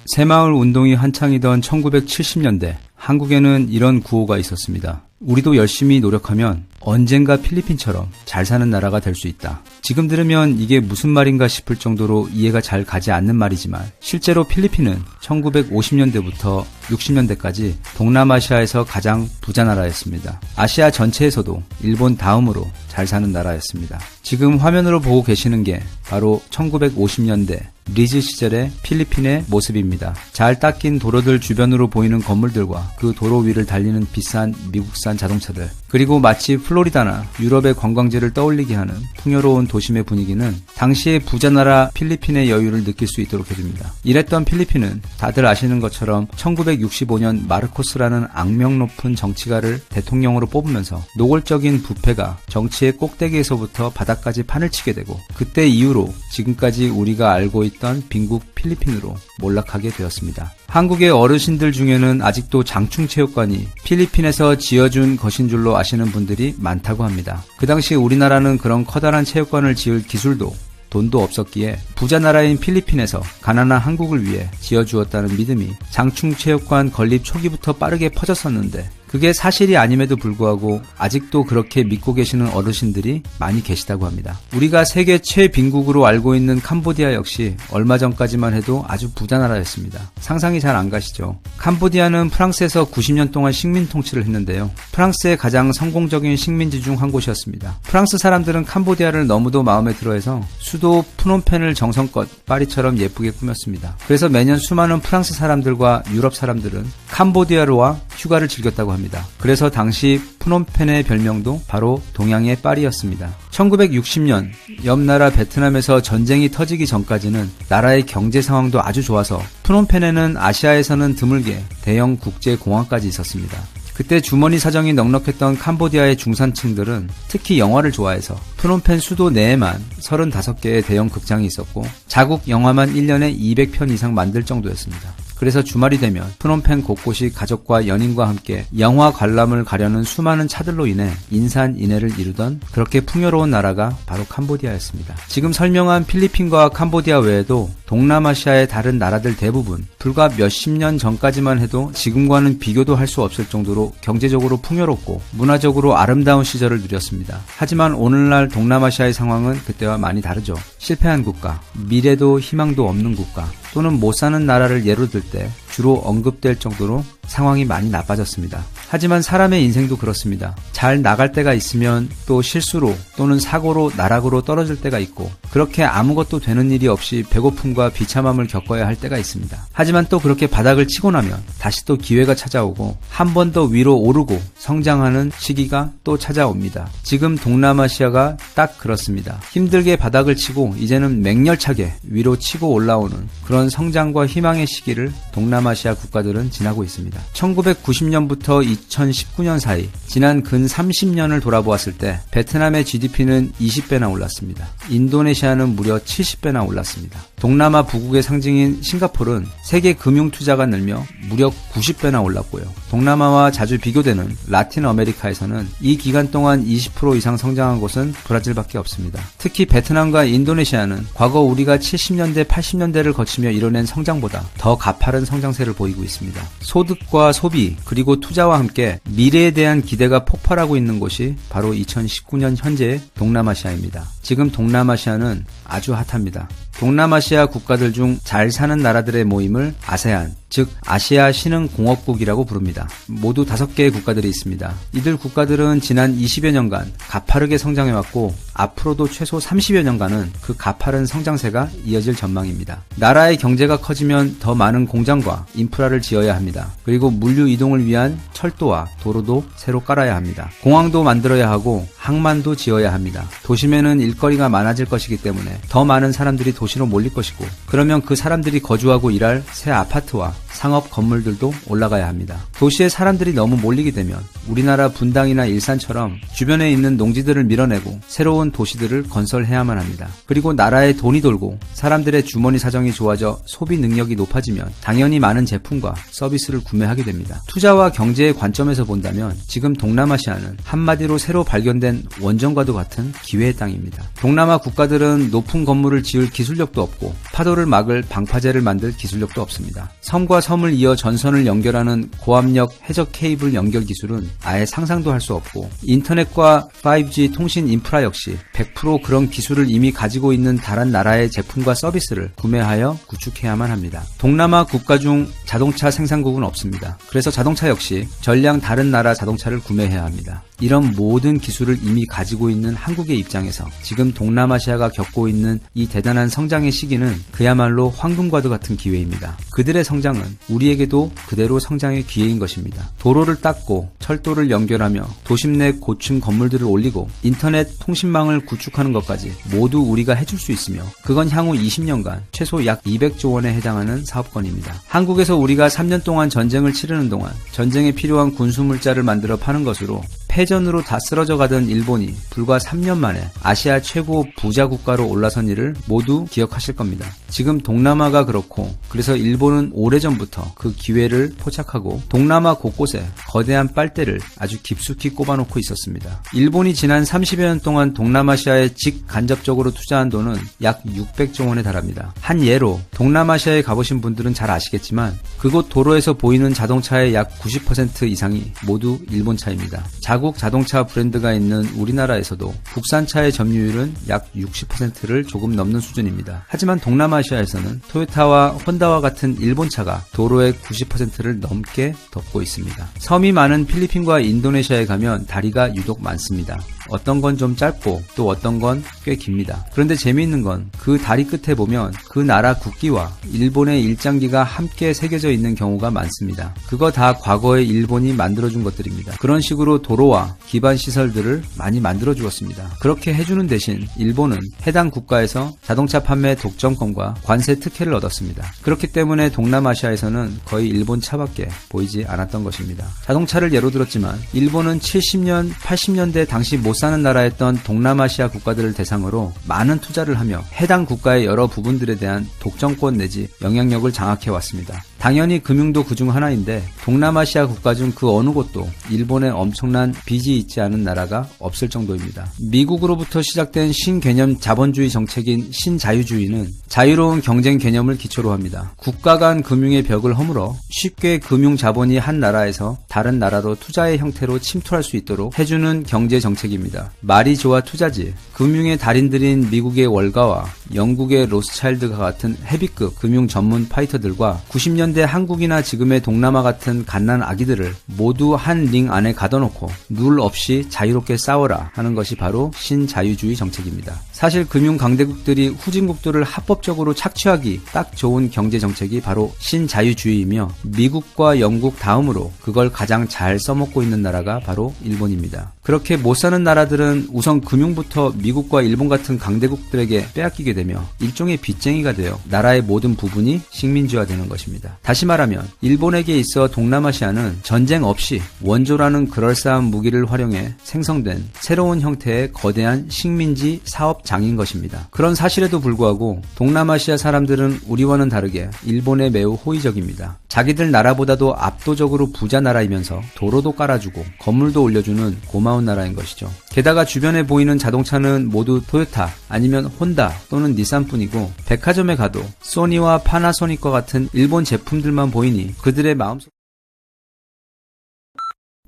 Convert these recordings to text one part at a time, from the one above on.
새마을 운동이 한창이던 1970년대 한국에는 이런 구호가 있었습니다. 우리도 열심히 노력하면 언젠가 필리핀처럼 잘 사는 나라가 될 수 있다. 지금 들으면 이게 무슨 말인가 싶을 정도로 이해가 잘 가지 않는 말이지만 실제로 필리핀은 1950년대부터 60년대까지 동남아시아에서 가장 부자 나라였습니다. 아시아 전체에서도 일본 다음으로 잘 사는 나라였습니다. 지금 화면으로 보고 계시는 게 바로 1950년대 리즈 시절의 필리핀의 모습입니다. 잘 닦인 도로들 주변으로 보이는 건물들과 그 도로 위를 달리는 비싼 미국산 자동차들, 그리고 마치 플로리다나 유럽의 관광지를 떠올리게 하는 풍요로운 도심의 분위기는 당시의 부자나라 필리핀의 여유를 느낄 수 있도록 해줍니다. 이랬던 필리핀은 다들 아시는 것처럼 1965년 마르코스라는 악명 높은 정치가를 대통령으로 뽑으면서 노골적인 부패가 정치의 꼭대기에서부터 바닥까지 판을 치게 되고, 그때 이후로 지금까지 우리가 알고 있던 빈국 필리핀으로 몰락하게 되었습니다. 한국의 어르신들 중에는 아직도 장충체육관이 필리핀에서 지어준 것인 줄로 아시는 분들이 많다고 합니다. 그 당시 우리나라는 그런 커다란 체육관을 지을 기술도 돈도 없었기에 부자 나라인 필리핀에서 가난한 한국을 위해 지어주었다는 믿음이 장충체육관 건립 초기부터 빠르게 퍼졌었는데, 그게 사실이 아님에도 불구하고 아직도 그렇게 믿고 계시는 어르신들이 많이 계시다고 합니다. 우리가 세계 최빈국으로 알고 있는 캄보디아 역시 얼마 전까지만 해도 아주 부자 나라였습니다. 상상이 잘 안 가시죠? 캄보디아는 프랑스에서 90년 동안 식민 통치를 했는데요. 프랑스의 가장 성공적인 식민지 중 한 곳이었습니다. 프랑스 사람들은 캄보디아를 너무도 마음에 들어해서 수도 프놈펜을 정성껏 파리처럼 예쁘게 꾸몄습니다. 그래서 매년 수많은 프랑스 사람들과 유럽 사람들은 캄보디아로 와 휴가를 즐겼다고 합니다. 그래서 당시 프놈펜의 별명도 바로 동양의 파리였습니다. 1960년 옆 나라 베트남에서 전쟁이 터지기 전까지는 나라의 경제 상황도 아주 좋아서 프놈펜에는 아시아에서는 드물게 대형 국제공항까지 있었습니다. 그때 주머니 사정이 넉넉했던 캄보디아의 중산층들은 특히 영화를 좋아해서 프놈펜 수도 내에만 35개의 대형 극장이 있었고, 자국 영화만 1년에 200편 이상 만들 정도였습니다. 그래서 주말이 되면 프놈펜 곳곳이 가족과 연인과 함께 영화 관람을 가려는 수많은 차들로 인해 인산인해를 이루던 그렇게 풍요로운 나라가 바로 캄보디아였습니다. 지금 설명한 필리핀과 캄보디아 외에도 동남아시아의 다른 나라들 대부분 불과 몇십 년 전까지만 해도 지금과는 비교도 할 수 없을 정도로 경제적으로 풍요롭고 문화적으로 아름다운 시절을 누렸습니다. 하지만 오늘날 동남아시아의 상황은 그때와 많이 다르죠. 실패한 국가, 미래도 희망도 없는 국가, 또는 못 사는 나라를 예로 들 때 주로 언급될 정도로 상황이 많이 나빠졌습니다. 하지만 사람의 인생도 그렇습니다. 잘 나갈 때가 있으면 또 실수로 또는 사고로 나락으로 떨어질 때가 있고, 그렇게 아무것도 되는 일이 없이 배고픔과 비참함을 겪어야 할 때가 있습니다. 하지만 또 그렇게 바닥을 치고 나면 다시 또 기회가 찾아오고 한 번 더 위로 오르고 성장하는 시기가 또 찾아옵니다. 지금 동남아시아가 딱 그렇습니다. 힘들게 바닥을 치고 이제는 맹렬차게 위로 치고 올라오는 그런 성장과 희망의 시기를 동남아시아 국가들은 지나고 있습니다. 1990년부터 2019년 사이 지난 근 30년을 돌아보았을 때 베트남의 GDP는 20배나 올랐습니다. 인도네시아는 무려 70배나 올랐습니다. 동남아 부국의 상징인 싱가포르는 세계 금융 투자가 늘며 무려 90배나 올랐고요. 동남아와 자주 비교되는 라틴 아메리카에서는 이 기간 동안 20% 이상 성장한 곳은 브라질밖에 없습니다. 특히 베트남과 인도네시아는 과거 우리가 70년대, 80년대를 거치며 이뤄낸 성장보다 더 가파른 성장세를 보이고 있습니다. 소득과 소비 그리고 투자와 함께 미래에 대한 기대가 폭발하고 있는 곳이 바로 2019년 현재의 동남아시아입니다. 지금 동남아시아는 아주 핫합니다. 동남아시아 국가들 중 잘 사는 나라들의 모임을 아세안, 즉 아시아 신흥공업국이라고 부릅니다. 모두 5개의 국가들이 있습니다. 이들 국가들은 지난 20여 년간 가파르게 성장해왔고 앞으로도 최소 30여 년간은 그 가파른 성장세가 이어질 전망입니다. 나라의 경제가 커지면 더 많은 공장과 인프라를 지어야 합니다. 그리고 물류 이동을 위한 철도와 도로도 새로 깔아야 합니다. 공항도 만들어야 하고 항만도 지어야 합니다. 도심에는 일거리가 많아질 것이기 때문에 더 많은 사람들이 도시로 몰릴 것이고, 그러면 그 사람들이 거주하고 일할 새 아파트와 상업 건물들도 올라가야 합니다. 도시에 사람들이 너무 몰리게 되면 우리나라 분당이나 일산처럼 주변에 있는 농지들을 밀어내고 새로운 도시들을 건설해야만 합니다. 그리고 나라에 돈이 돌고 사람들의 주머니 사정이 좋아져 소비 능력이 높아지면 당연히 많은 제품과 서비스를 구매하게 됩니다. 투자와 경제의 관점에서 본다면 지금 동남아시아는 한마디로 새로 발견된 원전과도 같은 기회의 땅입니다. 동남아 국가들은 높은 건물을 지을 기술력도 없고 파도를 막을 방파제를 만들 기술력도 없습니다. 섬과 섬을 이어 전선을 연결하는 고압력 해적 케이블 연결 기술은 아예 상상도 할 수 없고 인터넷과 5G 통신 인프라 역시 100% 그런 기술을 이미 가지고 있는 다른 나라의 제품과 서비스를 구매하여 구축해야만 합니다. 동남아 국가 중 자동차 생산국은 없습니다. 그래서 자동차 역시 전량 다른 나라 자동차를 구매해야 합니다. 이런 모든 기술을 이미 가지고 있는 한국의 입장에서 지금 동남아시아가 겪고 있는 이 대단한 성장의 시기는 그야말로 황금과도 같은 기회입니다. 그들의 성장은 우리에게도 그대로 성장의 기회인 것입니다. 도로를 닦고 철도를 연결하며 도심 내 고층 건물들을 올리고 인터넷 통신망을 구축하는 것까지 모두 우리가 해줄 수 있으며 그건 향후 20년간 최소 약 200조 원에 해당하는 사업권입니다. 한국에서 우리가 3년 동안 전쟁을 치르는 동안 전쟁에 필요한 군수물자를 만들어 파는 것으로 패전으로 다 쓰러져 가던 일본이 불과 3년 만에 아시아 최고 부자 국가로 올라선 일을 모두 기억하실 겁니다. 지금 동남아가 그렇고 그래서 일본은 오래전부터 그 기회를 포착하고 동남아 곳곳에 거대한 빨대를 아주 깊숙이 꼽아놓고 있었습니다. 일본이 지난 30여 년 동안 동남아시아에 직간접적으로 투자한 돈은 약 600조 원에 달합니다. 한 예로 동남아시아에 가보신 분들은 잘 아시겠지만 그곳 도로에서 보이는 자동차의 약 90% 이상이 모두 일본 차입니다. 자국 자동차 브랜드가 있는 우리나라에서도 국산차의 점유율은 약 60%를 조금 넘는 수준입니다. 하지만 동남아시아에서는 토요타와 혼다와 같은 일본차가 도로의 90%를 넘게 덮고 있습니다. 섬이 많은 필리핀과 인도네시아에 가면 다리가 유독 많습니다. 어떤 건 좀 짧고 또 어떤 건 꽤 깁니다. 그런데 재미있는 건 그 다리 끝에 보면 그 나라 국기와 일본의 일장기가 함께 새겨져 있는 경우가 많습니다. 그거 다 과거에 일본이 만들어준 것들입니다. 그런 식으로 도로와 기반 시설들을 많이 만들어 주었습니다. 그렇게 해주는 대신 일본은 해당 국가에서 자동차 판매 독점권과 관세 특혜를 얻었습니다. 그렇기 때문에 동남아시아에서는 거의 일본 차밖에 보이지 않았던 것입니다. 자동차를 예로 들었지만 일본은 70년, 80년대 당시 못 사는 나라였던 동남아시아 국가들을 대상으로 많은 투자를 하며 해당 국가의 여러 부분들에 대한 독점권 내지 영향력을 장악해왔습니다. 당연히 금융도 그중 하나인데 동남아시아 국가 중 그 어느 곳도 일본의 엄청난 빚이 있지 않은 나라가 없을 정도입니다. 미국으로부터 시작된 신개념 자본주의 정책인 신자유주의는 자유로운 경쟁 개념을 기초로 합니다. 국가 간 금융의 벽을 허물어 쉽게 금융 자본이 한 나라에서 다른 나라로 투자의 형태로 침투할 수 있도록 해주는 경제 정책입니다. 말이 좋아 투자지. 금융의 달인들인 미국의 월가와 영국의 로스차일드가 같은 헤비급 금융 전문 파이터들과 90년대 한국이나 지금의 동남아 같은 갓난 아기들을 모두 한 링 안에 가둬놓고 룰 없이 자유롭게 싸워라 하는 것이 바로 신자유주의 정책입니다. 사실 금융 강대국들이 후진국들을 합법적으로 착취하기 딱 좋은 경제 정책이 바로 신자유주의이며 미국과 영국 다음으로 그걸 가장 잘 써먹고 있는 나라가 바로 일본입니다. 그렇게 못 사는 나라들은 우선 금융부터 미국과 일본 같은 강대국들에게 빼앗기게 되며 일종의 빚쟁이가 되어 나라의 모든 부분이 식민지화되는 것입니다. 다시 말하면 일본에게 있어 동남아시아는 전쟁 없이 원조라는 그럴싸한 무기를 활용해 생성된 새로운 형태의 거대한 식민지 사업장인 것입니다. 그런 사실에도 불구하고 동남아시아 사람들은 우리와는 다르게 일본에 매우 호의적입니다. 자기들 나라보다도 압도적으로 부자 나라이면서 도로도 깔아주고 건물도 올려주는 고마운 나라인 것이죠. 게다가 주변에 보이는 자동차는 모두 토요타 아니면 혼다 또는 닛산뿐이고 백화점에 가도 소니와 파나소닉과 같은 일본 제품들만 보이니 그들의 마음속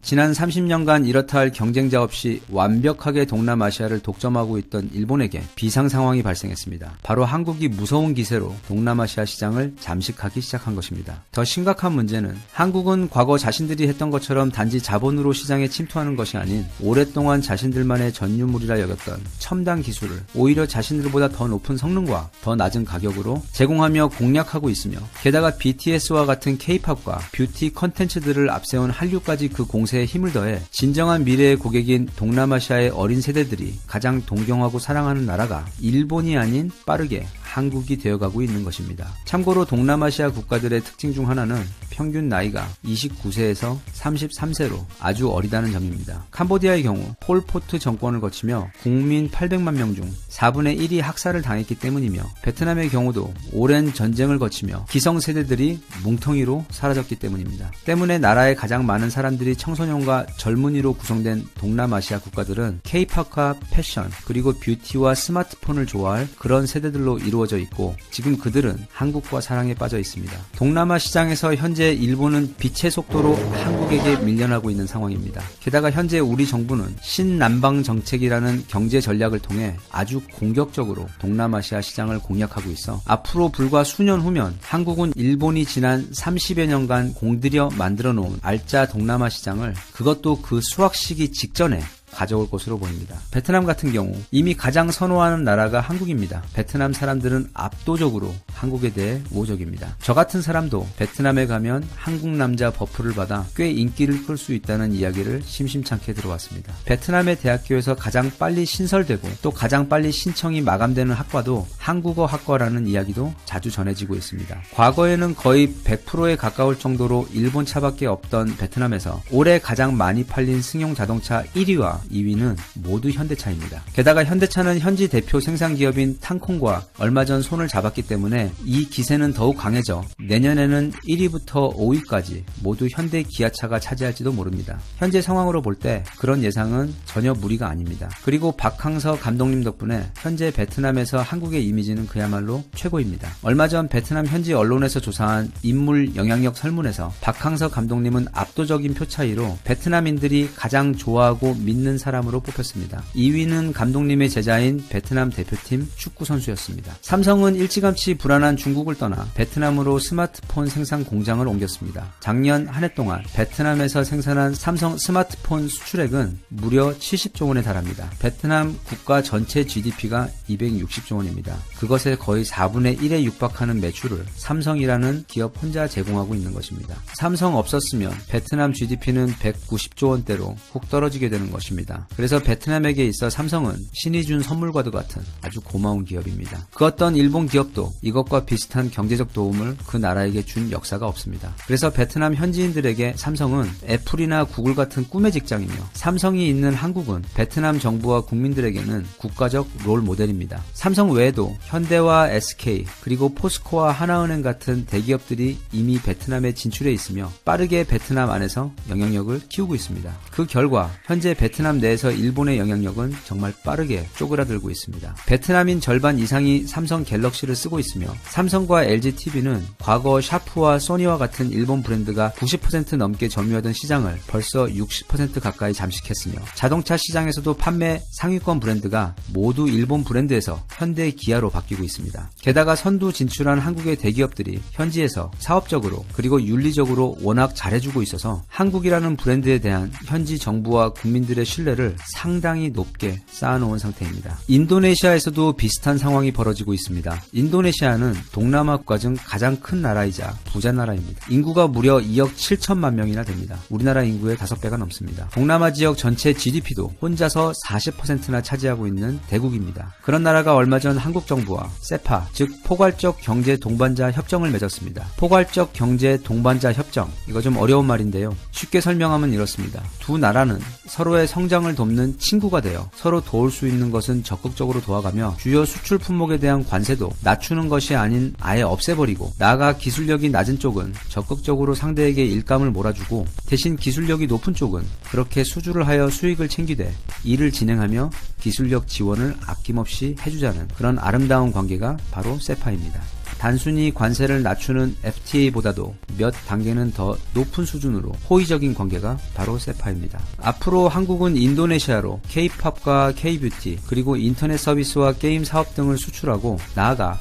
지난 30년간 이렇다 할 경쟁자 없이 완벽하게 동남아시아를 독점하고 있던 일본에게 비상 상황이 발생했습니다. 바로 한국이 무서운 기세로 동남아시아 시장을 잠식하기 시작한 것입니다. 더 심각한 문제는 한국은 과거 자신들이 했던 것처럼 단지 자본으로 시장에 침투하는 것이 아닌 오랫동안 자신들만의 전유물이라 여겼던 첨단 기술을 오히려 자신들보다 더 높은 성능과 더 낮은 가격으로 제공하며 공략하고 있으며 게다가 BTS와 같은 K-팝과 뷰티 컨텐츠들을 앞세운 한류까지 그 공세에 힘을 더해 진정한 미래의 고객인 동남아시아의 어린 세대들이 가장 동경하고 사랑하는 나라가 일본이 아닌 빠르게 한국이 되어가고 있는 것입니다. 참고로 동남아시아 국가들의 특징 중 하나는 평균 나이가 29세에서 33세로 아주 어리다는 점입니다. 캄보디아의 경우 폴포트 정권을 거치며 국민 800만 명 중 4분의 1이 학살을 당했기 때문이며, 베트남의 경우도 오랜 전쟁을 거치며 기성세대들이 뭉텅이로 사라졌기 때문입니다. 때문에 나라의 가장 많은 사람들이 청소년과 젊은이로 구성된 동남아시아 국가들은 K-팝과 패션, 그리고 뷰티와 스마트폰을 좋아할 그런 세대들로 이루어져 있고, 지금 그들은 한국과 사랑에 빠져 있습니다. 동남아 시장에서 현재 일본은 빛의 속도로 한국에게 밀려나고 있는 상황입니다. 게다가 현재 우리 정부는 신남방 정책이라는 경제 전략을 통해 아주 공격적으로 동남아시아 시장을 공략하고 있어 앞으로 불과 수년 후면 한국은 일본이 지난 30여 년간 공들여 만들어 놓은 알짜 동남아 시장을, 그것도 그 수확 시기 직전에 가져올 것으로 보입니다. 베트남 같은 경우 이미 가장 선호하는 나라가 한국입니다. 베트남 사람들은 압도적으로 한국에 대해 우호적입니다. 저 같은 사람도 베트남에 가면 한국 남자 버프를 받아 꽤 인기를 끌 수 있다는 이야기를 심심찮게 들어왔습니다. 베트남의 대학교에서 가장 빨리 신설되고 또 가장 빨리 신청이 마감되는 학과도 한국어 학과라는 이야기도 자주 전해지고 있습니다. 과거에는 거의 100%에 가까울 정도로 일본 차밖에 없던 베트남에서 올해 가장 많이 팔린 승용 자동차 1위와 2위는 모두 현대차입니다. 게다가 현대차는 현지 대표 생산기업인 탕콩과 얼마 전 손을 잡았기 때문에 이 기세는 더욱 강해져 내년에는 1위부터 5위까지 모두 현대 기아차가 차지할지도 모릅니다. 현재 상황으로 볼 때 그런 예상은 전혀 무리가 아닙니다. 그리고 박항서 감독님 덕분에 현재 베트남에서 한국의 이미지는 그야말로 최고입니다. 얼마 전 베트남 현지 언론에서 조사한 인물 영향력 설문에서 박항서 감독님은 압도적인 표 차이로 베트남인들이 가장 좋아하고 믿는 사람으로 뽑혔습니다. 2위는 감독님의 제자인 베트남 대표팀 축구 선수였습니다. 삼성은 일찌감치 불안한 중국을 떠나 베트남으로 스마트폰 생산 공장을 옮겼습니다. 작년 한 해 동안 베트남에서 생산한 삼성 스마트폰 수출액은 무려 70조 원에 달합니다. 베트남 국가 전체 GDP가 260조 원입니다. 그것의 거의 4분의 1에 육박하는 매출을 삼성이라는 기업 혼자 제공하고 있는 것입니다. 삼성 없었으면 베트남 GDP는 190조 원대로 훅 떨어지게 되는 것입니다. 그래서 베트남에게 있어 삼성은 신이 준 선물과도 같은 아주 고마운 기업입니다. 그 어떤 일본 기업도 이것과 비슷한 경제적 도움을 그 나라에게 준 역사가 없습니다. 그래서 베트남 현지인들에게 삼성은 애플이나 구글 같은 꿈의 직장이며, 삼성이 있는 한국은 베트남 정부와 국민들에게는 국가적 롤 모델입니다. 삼성 외에도 현대와 SK, 그리고 포스코와 하나은행 같은 대기업들이 이미 베트남에 진출해 있으며 빠르게 베트남 안에서 영향력을 키우고 있습니다. 그 결과 현재 베트남 내에서 일본의 영향력은 정말 빠르게 쪼그라들고 있습니다. 베트남인 절반 이상이 삼성 갤럭시를 쓰고 있으며, 삼성과 LGTV는 과거 샤프와 소니와 같은 일본 브랜드가 90% 넘게 점유하던 시장을 벌써 60% 가까이 잠식했으며, 자동차 시장에서도 판매 상위권 브랜드가 모두 일본 브랜드에서 현대 기아로 바뀌고 있습니다. 게다가 선두 진출한 한국의 대기업들이 현지에서 사업적으로 그리고 윤리적으로 워낙 잘해주고 있어서 한국이라는 브랜드에 대한 현지 정부와 국민들의 신뢰를 상당히 높게 쌓아놓은 상태입니다. 인도네시아에서도 비슷한 상황이 벌어지고 있습니다. 인도네시아는 동남아 국가 중 가장 큰 나라이자 부자 나라입니다. 인구가 무려 2억 7천만 명이나 됩니다. 우리나라 인구의 5배가 넘습니다. 동남아 지역 전체 GDP도 혼자서 40%나 차지하고 있는 대국입니다. 그런 나라가 얼마 전 한국 정부와 세파, 즉 포괄적 경제 동반자 협정을 맺었습니다. 포괄적 경제 동반자 협정, 이거 좀 어려운 말인데요. 쉽게 설명하면 이렇습니다. 두 나라는 서로의 성장을 돕는 친구가 되어 서로 도울 수 있는 것은 적극적으로 도와가며, 주요 수출 품목에 대한 관세도 낮추는 것이 아닌 아예 없애버리고, 나아가 기술력이 낮은 쪽은 적극적으로 상대에게 일감을 몰아주고, 대신 기술력이 높은 쪽은 그렇게 수주를 하여 수익을 챙기되 일을 진행하며 기술력 지원을 아낌없이 해주자는 그런 아름다운 관계가 바로 세파입니다. 단순히 관세를 낮추는 FTA보다도 몇 단계는 더 높은 수준으로 호의적인 관계가 바로 세파입니다. 앞으로 한국은 인도네시아로 K-팝과 K-뷰티, 그리고 인터넷 서비스와 게임 사업 등을 수출하고, 나아가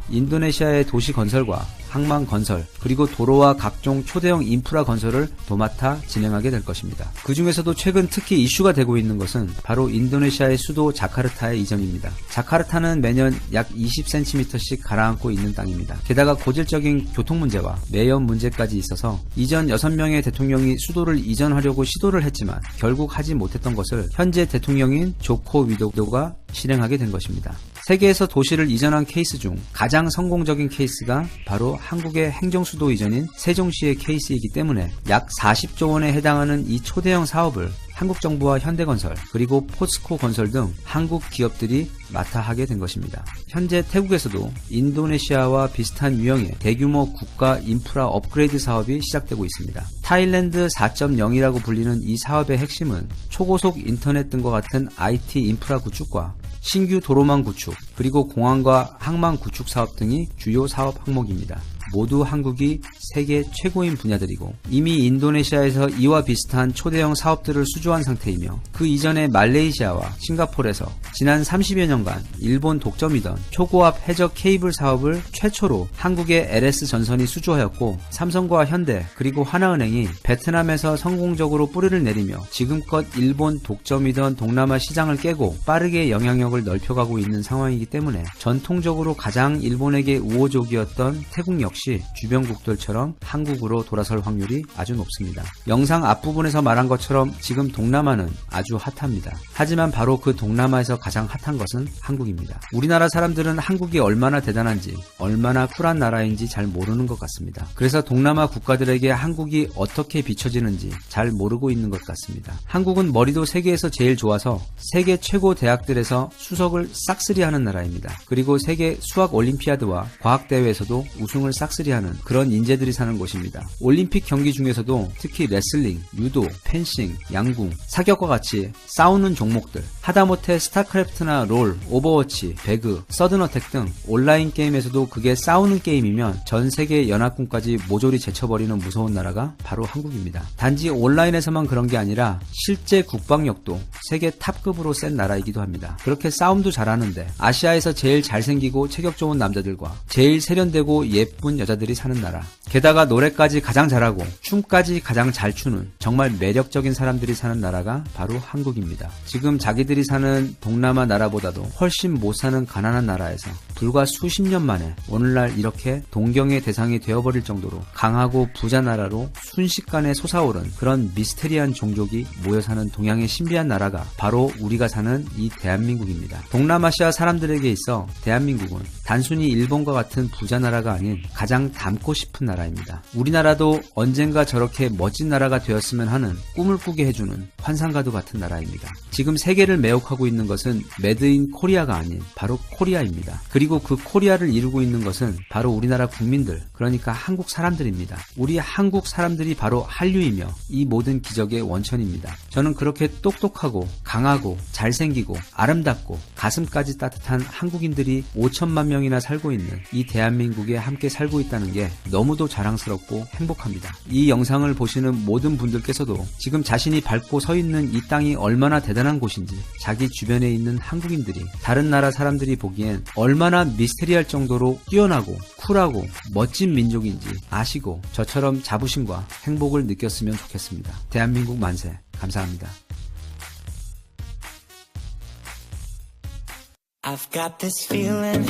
인도네시아의 도시 건설과 항만 건설, 그리고 도로와 각종 초대형 인프라 건설을 도맡아 진행하게 될 것입니다. 그 중에서도 최근 특히 이슈가 되고 있는 것은 바로 인도네시아의 수도 자카르타의 이전입니다. 자카르타는 매년 약 20cm씩 가라앉고 있는 땅입니다. 게다가 고질적인 교통 문제와 매연 문제까지 있어서 이전 6명의 대통령이 수도를 이전하려고 시도를 했지만 결국 하지 못했던 것을 현재 대통령인 조코 위도도가 실행하게 된 것입니다. 세계에서 도시를 이전한 케이스 중 가장 성공적인 케이스가 바로 한국의 행정수도 이전인 세종시의 케이스이기 때문에 약 40조 원에 해당하는 이 초대형 사업을 한국 정부와 현대건설 그리고 포스코 건설 등 한국 기업들이 맡아 하게 된 것입니다. 현재 태국에서도 인도네시아와 비슷한 유형의 대규모 국가 인프라 업그레이드 사업이 시작되고 있습니다. 타일랜드 4.0이라고 불리는 이 사업의 핵심은 초고속 인터넷 등과 같은 IT 인프라 구축과 신규 도로망 구축, 그리고 공항과 항만 구축 사업 등이 주요 사업 항목입니다. 모두 한국이 세계 최고인 분야들이고 이미 인도네시아에서 이와 비슷한 초대형 사업들을 수주한 상태이며 그 이전에 말레이시아와 싱가포르에서 지난 30여 년간 일본 독점이던 초고압 해적 케이블 사업을 최초로 한국의 LS전선이 수주하였고 삼성과 현대 그리고 하나은행이 베트남에서 성공적으로 뿌리를 내리며 지금껏 일본 독점이던 동남아 시장을 깨고 빠르게 영향력을 넓혀가고 있는 상황이기 때문에 전통적으로 가장 일본에게 우호적이었던 태국 역시 주변국들처럼 한국으로 돌아설 확률이 아주 높습니다. 영상 앞부분에서 말한 것처럼 지금 동남아는 아주 핫합니다. 하지만 바로 그 동남아에서 가장 핫한 것은 한국입니다. 우리나라 사람들은 한국이 얼마나 대단한지, 얼마나 쿨한 나라인지 잘 모르는 것 같습니다. 그래서 동남아 국가들에게 한국이 어떻게 비춰지는지 잘 모르고 있는 것 같습니다. 한국은 머리도 세계에서 제일 좋아서 세계 최고 대학들에서 수석을 싹쓸이하는 나라입니다. 그리고 세계 수학 올림피아드와 과학대회에서도 우승을 싹쓸이하는 그런 인재들이 사는 곳입니다. 올림픽 경기 중에서도 특히 레슬링, 유도, 펜싱, 양궁, 사격과 같이 싸우는 종목들, 하다못해 스타크래프트나 롤, 오버워치, 배그, 서든어택 등 온라인 게임에서도 그게 싸우는 게임이면 전 세계 연합군까지 모조리 제쳐버리는 무서운 나라가 바로 한국입니다. 단지 온라인에서만 그런 게 아니라 실제 국방력도 세계 탑급으로 센 나라이기도 합니다. 그렇게 싸움도 잘하는데 아시아에서 제일 잘생기고 체격 좋은 남자들과 제일 세련되고 예쁜 여자들이 사는 나라, 게다가 노래까지 가장 잘하고 춤까지 가장 잘 추는 정말 매력적인 사람들이 사는 나라가 바로 한국입니다. 지금 자기들이 사는 동남아 나라보다도 훨씬 못 사는 가난한 나라에서 불과 수십 년 만에 오늘날 이렇게 동경의 대상이 되어버릴 정도로 강하고 부자 나라로 순식간에 솟아오른 그런 미스테리한 종족이 모여 사는 동양의 신비한 나라가 바로 우리가 사는 이 대한민국입니다. 동남아시아 사람들에게 있어 대한민국은 단순히 일본과 같은 부자 나라가 아닌 가장 닮고 싶은 나라입니다. 우리나라도 언젠가 저렇게 멋진 나라가 되었으면 하는 꿈을 꾸게 해주는 환상과도 같은 나라입니다. 지금 세계를 매혹하고 있는 것은 메드인 코리아가 아닌 바로 코리아입니다. 그리고 그 코리아를 이루고 있는 것은 바로 우리나라 국민들, 그러니까 한국 사람들입니다. 우리 한국 사람들이 바로 한류이며 이 모든 기적의 원천입니다. 저는 그렇게 똑똑하고 강하고 잘생기고 아름답고 가슴까지 따뜻한 한국인들이 5천만 명이나 살고 있는 이 대한민국에 함께 살고 있다는 게 너무도 자랑스럽고 행복합니다. 이 영상을 보시는 모든 분들께서도 지금 자신이 밟고 서 있는 이 땅이 얼마나 대단한 곳인지, 자기 주변에 있는 한국인들이 다른 나라 사람들이 보기엔 얼마나 미스테리할 정도로 뛰어나고 쿨하고 멋진 민족인지 아시고 저처럼 자부심과 행복을 느꼈으면 좋겠습니다. 대한민국 만세. 감사합니다. I've got this feeling